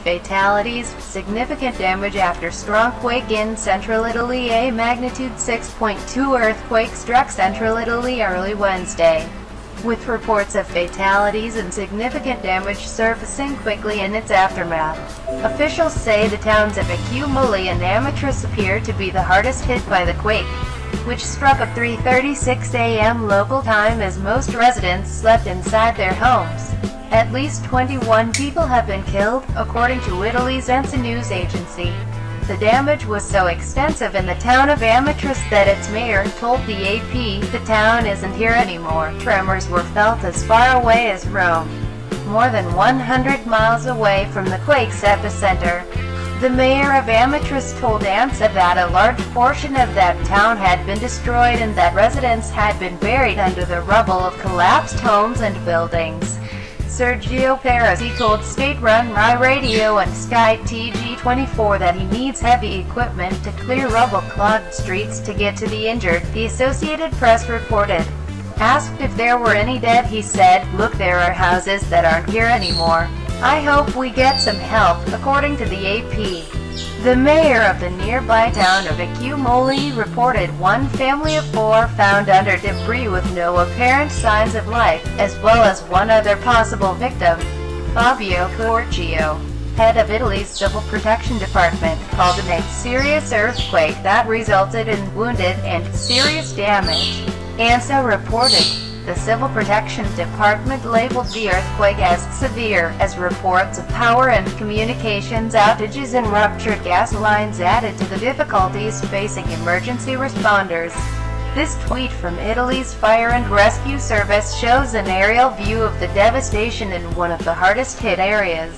fatalities, significant damage after strong quake in central Italy. A magnitude 6.2 earthquake struck central Italy early Wednesday, with reports of fatalities and significant damage surfacing quickly in its aftermath. Officials say the towns of Accumoli and Amatrice appear to be the hardest hit by the quake, which struck at 3:36 a.m. local time as most residents slept inside their homes. At least 21 people have been killed, according to Italy's ANSA news agency. The damage was so extensive in the town of Amatrice that its mayor told the AP the town isn't here anymore. Tremors were felt as far away as Rome, more than 100 miles away from the quake's epicenter. The mayor of Amatrice told ANSA that a large portion of that town had been destroyed and that residents had been buried under the rubble of collapsed homes and buildings. Sergio Parisi told state-run Rai Radio and Sky TG24 that he needs heavy equipment to clear rubble-clogged streets to get to the injured, the Associated Press reported. Asked if there were any dead, he said, "Look, there are houses that aren't here anymore. I hope we get some help," according to the AP. The mayor of the nearby town of Accumoli reported one family of 4 found under debris with no apparent signs of life, as well as one other possible victim. Fabio Corcio, head of Italy's Civil Protection Department, called it a serious earthquake that resulted in wounded and serious damage. ANSA reported. The Civil Protection Department labeled the earthquake as severe, as reports of power and communications outages and ruptured gas lines added to the difficulties facing emergency responders. This tweet from Italy's Fire and Rescue Service shows an aerial view of the devastation in one of the hardest hit areas.